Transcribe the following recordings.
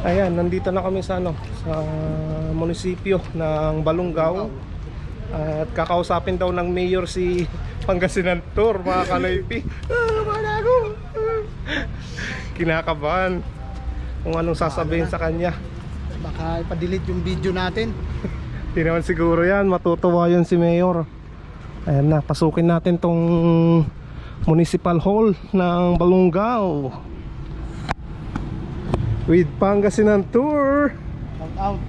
Ayan, nandito na kami sa sa munisipyo ng Balungaw. At kakausapin daw ng mayor si Pangasinan Tour, mga kanoypi. Malago. Kinakabahan kung anong sasabihin sa kanya. Baka ipa-delete yung video natin. Hindi naman siguro yan, matutuwa yun si mayor. Ayan na, pasukin natin tong municipal hall ng Balungaw with Pangasinan Tour. Shout out.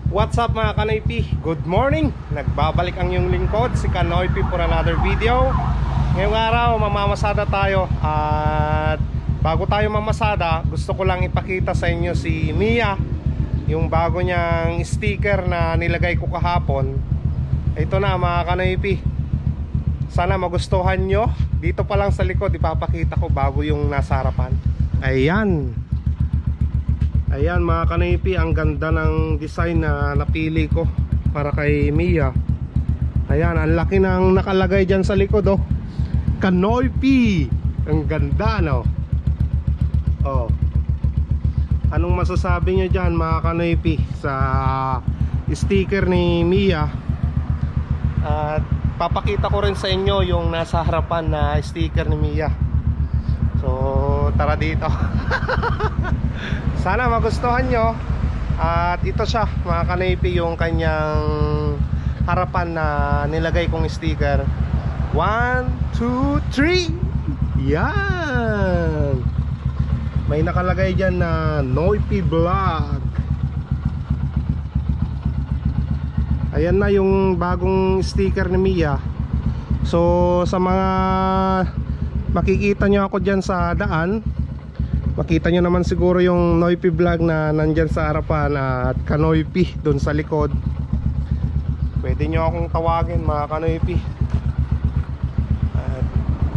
What's up mga Kanoypi? Good morning! Nagbabalik ang iyong lingkod, si Kanoypi, for another video. Ngayong araw, mamamasada tayo. At bago tayo mamasada, gusto ko lang ipakita sa inyo si Mia, yung bago niyang sticker na nilagay ko kahapon. Ito na mga Kanoypi, sana magustuhan nyo. Dito pa lang sa likod, ipapakita ko bago yung nasa harapan. Ayan. Ayan mga Kanoypi, ang ganda ng design na napili ko para kay Mia. Ayan, ang laki ng nakalagay dyan sa likod, oh. Kanoypi. Ang ganda, no? Oh. Anong masasabi nyo dyan mga Kanoypi sa sticker ni Mia? At papakita ko rin sa inyo yung nasa harapan na sticker ni Mia. So tara dito. Sana magustuhan nyo. At ito siya mga Kanoypi, yung kanyang harapan na nilagay kong sticker. 1, 2, 3. Yan. May nakalagay dyan na Noypi Vlog. Ayan na yung bagong sticker ni Mia. So sa mga makikita nyo ako dyan sa daan, makita nyo naman siguro yung Noypi Vlog na nandyan sa harapan at Kanoypi dun sa likod. Pwede nyo akong tawagin mga Kanoypi. At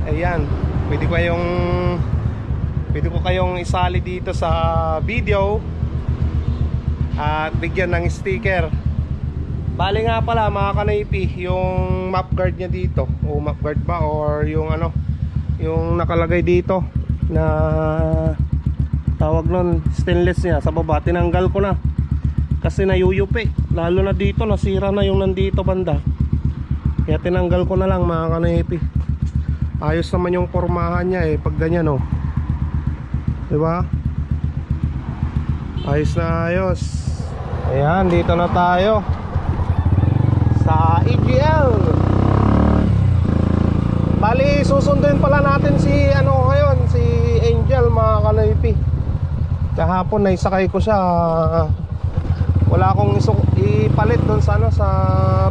ayan, pwede ko kayong isali dito sa video at bigyan ng sticker. Bali nga pala mga Kanoypi, yung map guard niya dito, o map guard ba, or yung ano, yung nakalagay dito na tawag nun, stainless niya sa baba, tinanggal ko na kasi nayuyupi, lalo na dito, nasira na yung nandito banda, kaya tinanggal ko na lang mga Kanoypi. Ayos naman yung pormahan niya pag ganyan, oh, diba? Ayos na ayos. Ayan, dito na tayo sa EGL. Bali, susunduin pala natin si ano ngayon, si Angel mga Kanoypi. Kahapon naisakay ko siya, wala akong ipalit doon sa ano, sa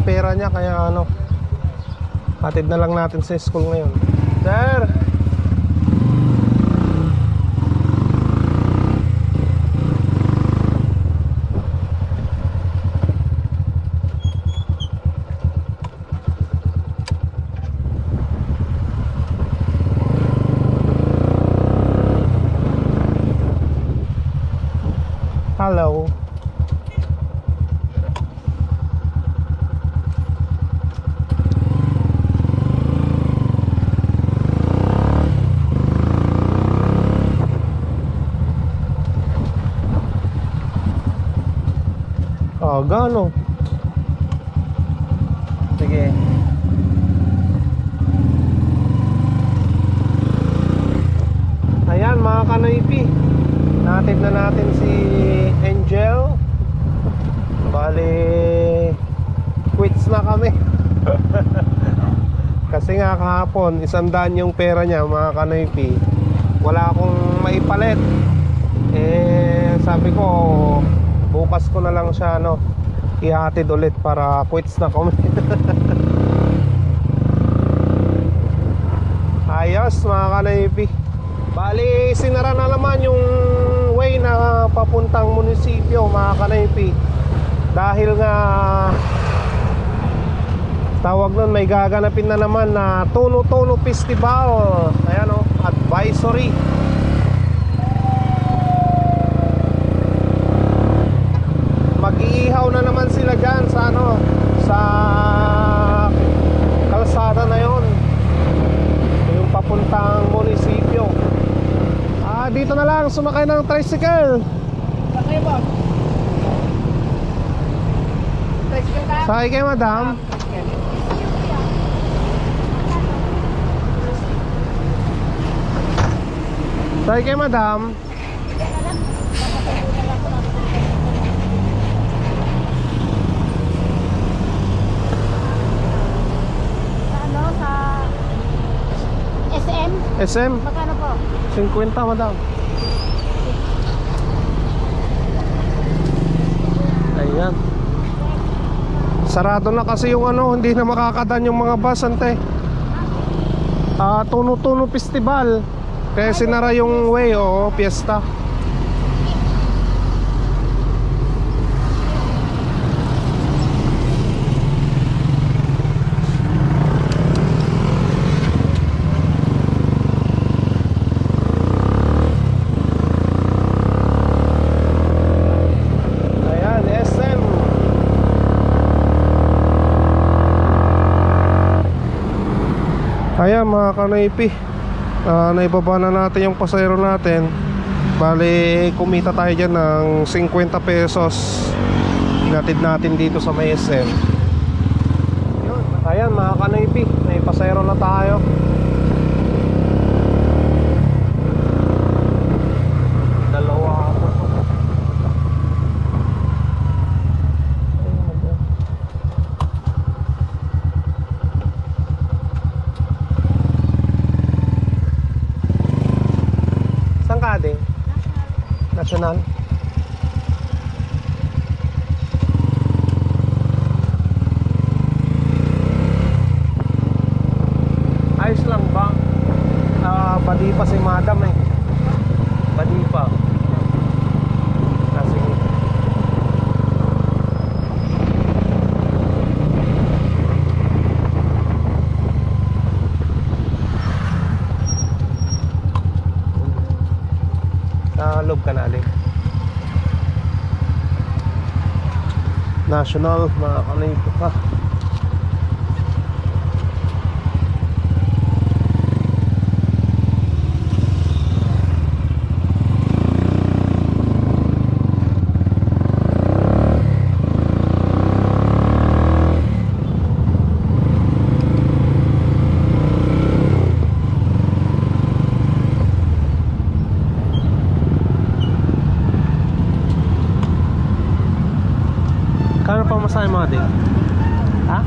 pera niya, kaya ano, hatid na lang natin sa school ngayon. Sir, hello. Oh, gano? Sige. Ayan mga Kanoypi, natid na natin si Angel. Bali, quits na kami. Kasi nga kahapon 100 yung pera niya mga Kanoypi, wala akong maipalit. Sabi ko bukas ko na lang siya ihatid ulit para quits na kami. Ayos mga Kanoypi. Bali, sinara na naman yung way na papuntang munisipyo mga Kanoypi. Dahil nga tawag nun, may gaganapin na naman na Tono-Tono Festival. Ayan o, advisory. Mag-iihaw na naman sila dyan sa sa kalsada na yon. dito na lang, sumakay ng tricycle. Sakay ba? Sakay kayo, madam. Sakay kayo, madam. Ano sa SM? SM, Magkano po? 50, madam. Ayan. Sarado na kasi yung ano, hindi na makakadaan yung mga bus, ante. Tuno-tuno festival. Kaya sinara yung way, oo, piyesta. Ayan, SM. Ayan mga kanaypi, naibaba na natin yung pasayro natin. Bali kumita tayo dyan ng 50 pesos. Natid natin dito sa may SM. Ayan mga kanaypi, may pasayro na tayo. Dalawa ako. Saan ka din? National. Ayos lang ba? Badi pa si madam eh. Badi pa. Sige. Loob ka na alin. National, mga kanaypo ka. Kano pa masahe mga din? Ha?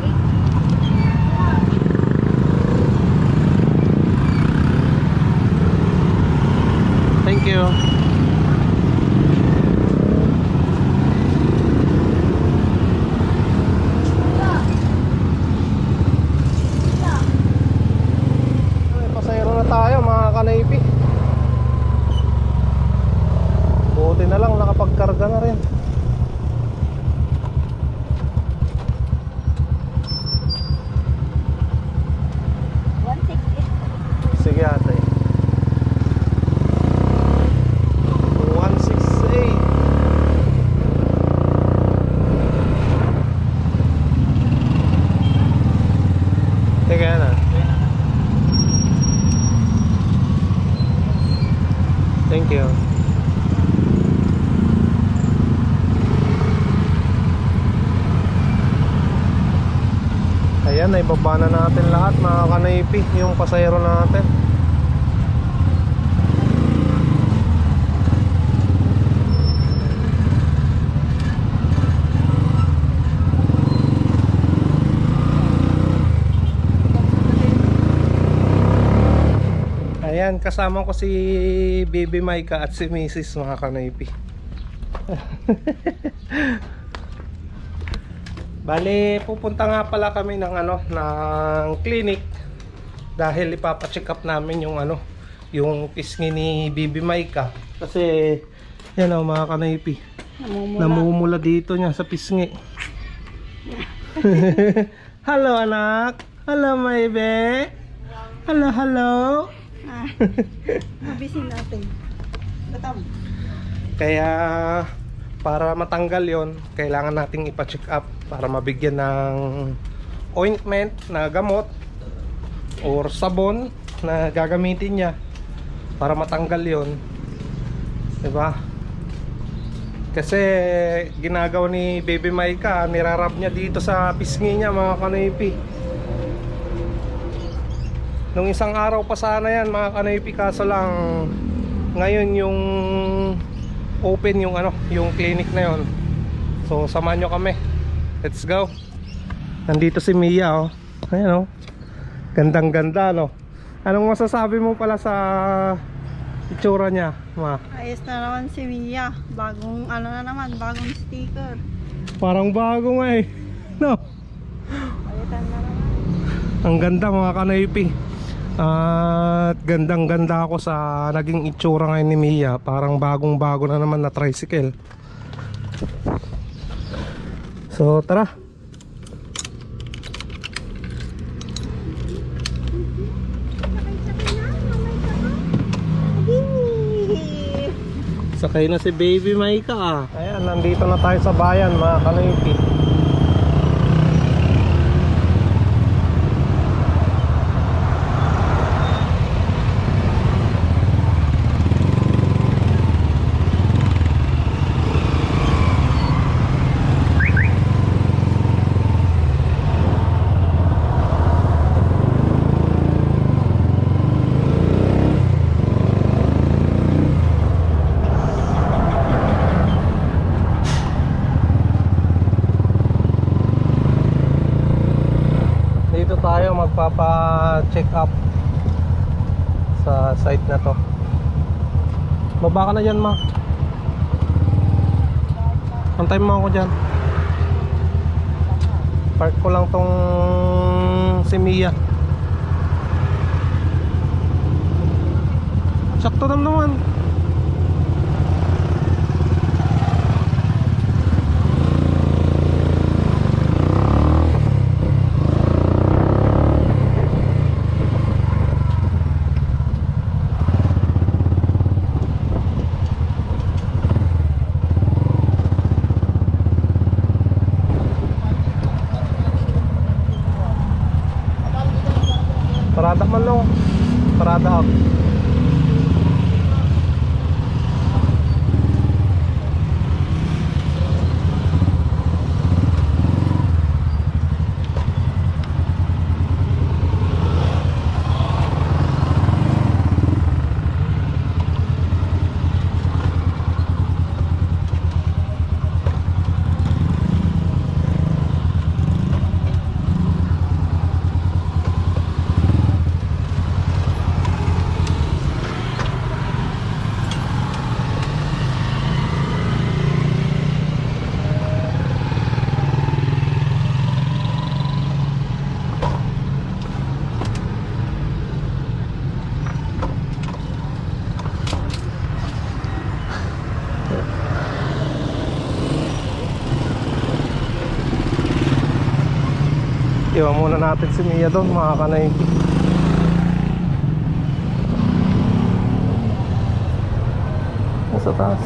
Thank you. Ay, pasayro na tayo mga kanaypi. Buti na lang nakapagkarga na rin. Sige ate. 168. Teka na. Thank you. Ayan, naibaba na natin lahat mga kanaypi, yung pasayro natin. Ayan, kasama ko si Baby Maika at si Mrs. mga kanaypi. Bali, pupunta nga pala kami ng ng clinic dahil ipapacheck up namin yung yung pisngi ni Baby Maika. Kasi yan mga kanaypi. Namumula dito niya sa pisngi. Hello anak. Hello maybe. Hello, hello. Mabisin natin. Batam. Kaya para matanggal yon, kailangan nating ipa-check up para mabigyan ng ointment na gamot or sabon na gagamitin niya para matanggal yon. Diba? Kasi ginagawa ni Baby Maika, nirarab niya dito sa pisngi niya mga kanoypi. Nung isang araw pa sana yan mga kanoypi, kaso lang ngayon yung open yung yung clinic na yon. So samahan nyo kami. Let's go. Nandito si Mia oh. Ayan oh. Gandang ganda no. Anong masasabi mo pala sa itsura niya, ma? Ayos na naman si Mia. Bagong bagong sticker. Parang bago nga eh. No. Palitan na naman. Ang ganda mga kanoypi. At gandang ganda ako sa naging itsura ngayon ni Mia. Parang bagong bago na naman na tricycle. So tara. Sakay na si Baby Maika ah. Ayan, nandito na tayo sa bayan mga kanoypi. Tayo magpapa-check up sa site na to. Baba ka na dyan, ma. Antayin mo ako dyan. Park ko lang tong si Mia. Sakto naman. Parada man lang. Parada ako. Iwan muna natin si Mia doon mga kanaiki. Nasa taas.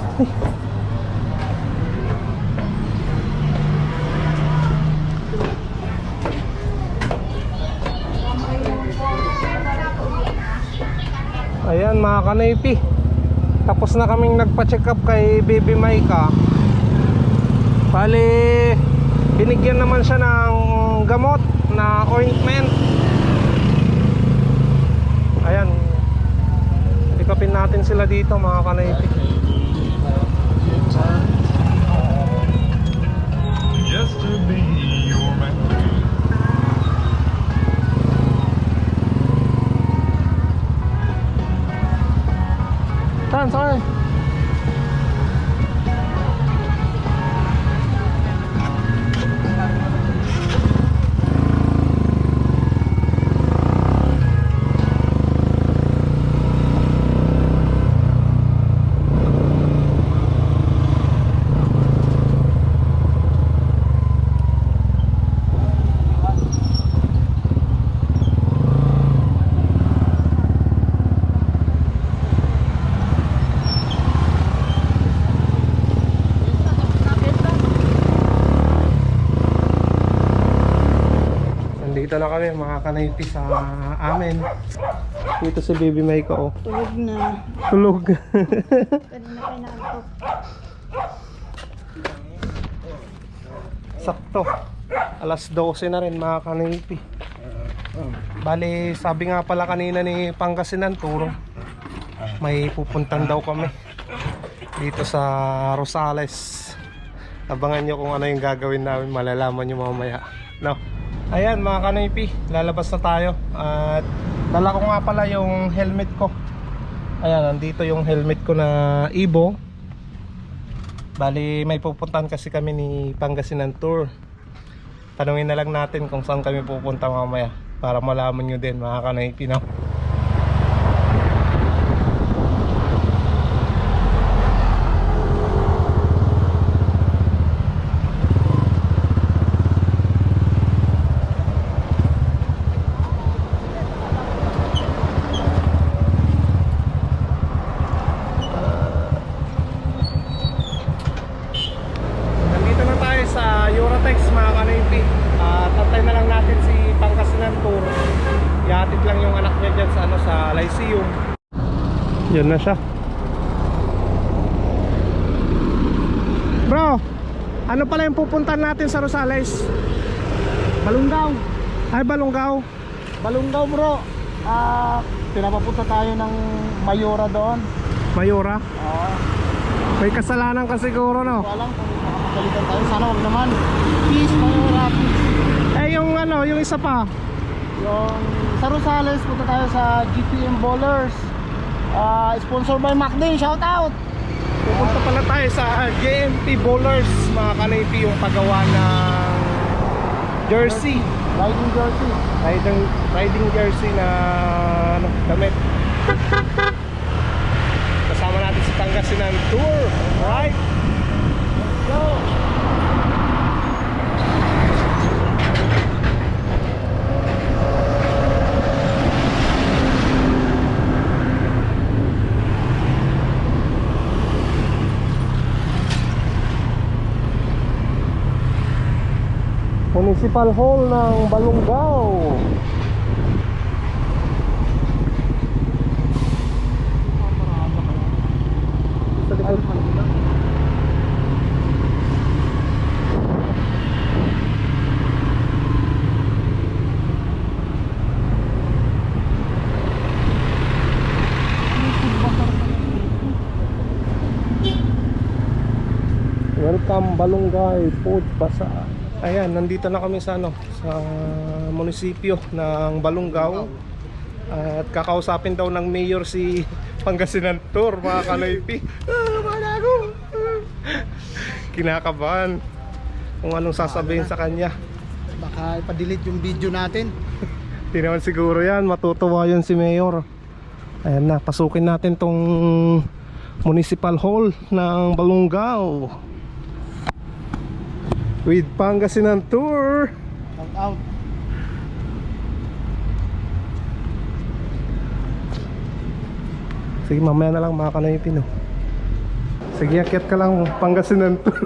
Ayan mga kanaypi, tapos na kaming nagpa-check up kay Baby Maika. Bali, binigyan naman siya ng gamot na ointment. Ayan, pikapin natin sila dito mga kanaypi. Just to be your man. Saan, saan? Dito na kami mga kanaypi sa Amen. Dito si Baby Maiko, oh. Tulog na. Tulog. Kanina pinantok. Sakto. Alas 12 na rin mga kanipi. Bali, sabi nga pala kanina ni Pangasinan Tour, may pupuntan daw kami dito sa Rosales. Abangan nyo kung ano yung gagawin namin, malalaman nyo mamaya. No? Ayan mga kanipi, lalabas na tayo. At dala ko nga pala yung helmet ko. Ayan, nandito yung helmet ko na Evo. Bali, may pupuntahan kasi kami ni Pangasinan Tour. Tanungin na lang natin kung saan kami pupunta mamaya para malaman nyo din mga kanipi, no? Nandito na tayo sa Eurotex mga kanipi. Tatay na lang natin si Pangasinan Tour. Ihatid lang yung anak niya dyan sa, sa Lyceum. Yun na siya. Bro, ano pala yung pupuntahan natin sa Rosales? Balungaw. Ay, Balungaw. Balungaw bro. Pinapapunta tayo ng Mayora doon. Mayora. Oo. May kasalanan ka siguro, no? Hindi ko alam kung makakapalitan tayo. Sana wag naman. Peace, Mayora. Peace. Eh, yung ano, yung isa pa. Yung sa Rosales, punta tayo sa GPM Bowlers. Sponsored by MacDin. Shout out. Pupunta pala tayo sa JMP Bowlers, mga kanipi, yung paggawa ng jersey. Riding jersey. Riding jersey na ano, damit. Kasama natin si Pangasinan Tour. Alright. Let's go. Municipal Hall ng Balungaw. Sa likod. Welcome Balungay Food Bazaar. Ayan, nandito na kami sa sa munisipyo ng Balungaw. At kakausapin daw ng mayor si Pangasinan Tour, mga kanipi. Kinakabahan kung anong sasabihin sa kanya. Baka ipa-delete yung video natin. Di naman siguro yan, matutuwa yun si mayor. Ayan na, pasukin natin tong Municipal Hall ng Balungaw with Pangasinan Tour. Shout out. Sige, mamaya na lang mga kanayipin, no? Sige, akyat ka lang, Pangasinan Tour.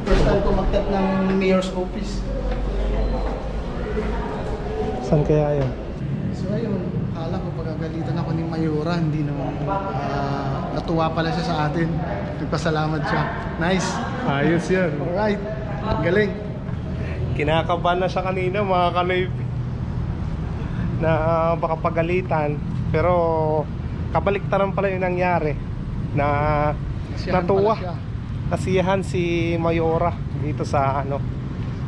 First time ko makyat ng mayor's office. Saan kaya yun? So ayun, akala ko pagagalitan ako ni Mayora, hindi naman. Natuwa pala siya sa atin. Nagpasalamat siya. Nice. Ayos yan. Alright. Galing. Kinakabahan na siya kanina, mga kanayipin, na baka pagalitan. Pero kabaliktaran pala yung nangyari, na Nasiyahan natuwa, pala siya. nasiyahan si Mayora dito sa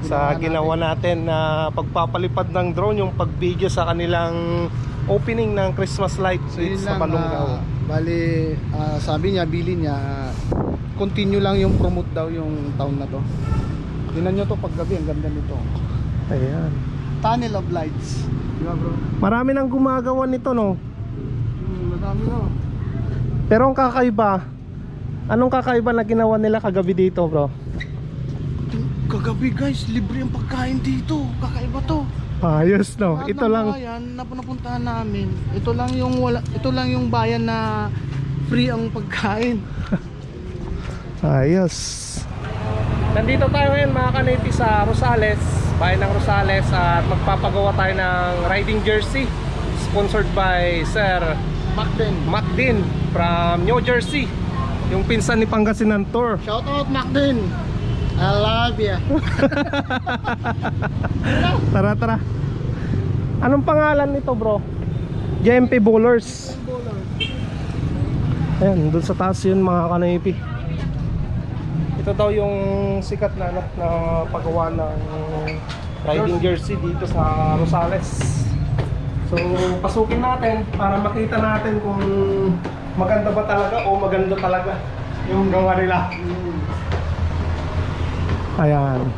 sa ginawa natin na pagpapalipad ng drone, yung pag-video sa kanilang opening ng Christmas lights So yun sa lang, Balungaw. bali, sabi niya, bilin niya, continue lang yung promote daw yung town na to. Tingnan nyo to paggabi, ang ganda nito. Ayan. Tunnel of lights. Diba bro? Marami nang gumagawa nito, no? Madami na. Pero ang kakaiba, anong kakaiba na ginawa nila kagabi dito, bro? Kagabi guys, libre ang pagkain dito. Kakaiba to. Ayos, no? Lahat Ito ng lang. bayan na napuntahan namin. Ito lang yung bayan na free ang pagkain. Ayos. Nandito tayo ngayon mga kanipi sa Rosales. bayan ng Rosales, at magpapagawa tayo ng riding jersey sponsored by Sir Macden. Macdin from New Jersey, yung pinsan ni Pangasinan Tour. Shout out Macden. I love ya. Tara, tara. Anong pangalan nito, bro? JMP Bowlers. Ayan, dun sa taas yun, mga kanoypi. Ito daw yung sikat na paggawa ng riding jersey dito sa Rosales. So, pasukin natin para makita natin kung maganda ba talaga o maganda talaga yung gawa nila. Ayan.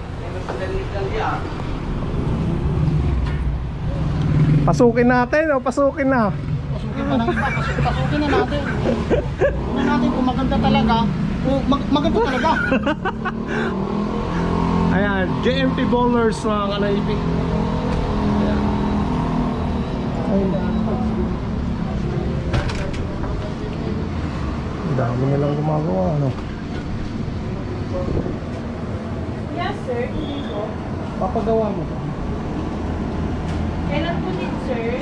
Pasukin natin o pasukin na. Pasukin pa ng iba. Pasukin na natin. Tingnan natin kung maganda talaga. Maganda talaga. Ayan, JMP Bowlers, mga kanoypi. Ayan. Ang dami nilang gumagawa, ano? Yes, sir. Papagawa mo ba? Kailan po din, sir?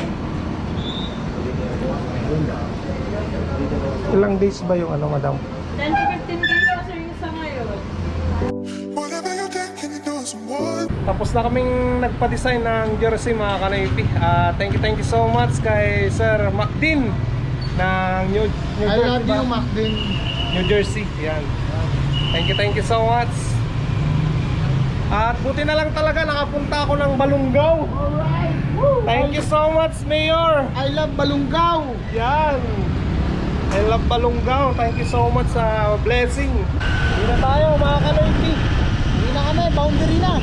Ilang days ba yung ano, madam? 10 to 15 days pa, sir, yung sa ngayon. Whatever you get, can you do some more? Tapos na kaming nagpa-design ng jersey, mga kanoypi. Thank you so much kay Sir Macdin ng New I Jersey love ba? you Macden. New Jersey, yan. Thank you so much. At buti na lang talaga nakapunta ako ng Balungaw. Alright. Thank you so much, Mayor. I love Balungaw. Yan. I love Balungaw. Thank you so much sa blessing. Hindi na tayo, mga kanoypi. Hindi na kami, boundary na.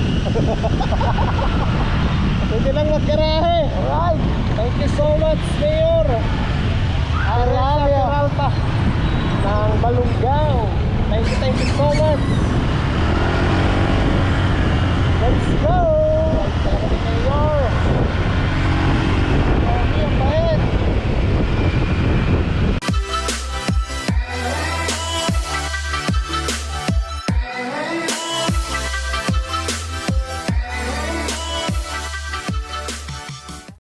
Pwede lang magkarahe. Alright. Thank you so much, Mayor. I love you. Peralta ng Balungaw. Thank you so much. Let's go.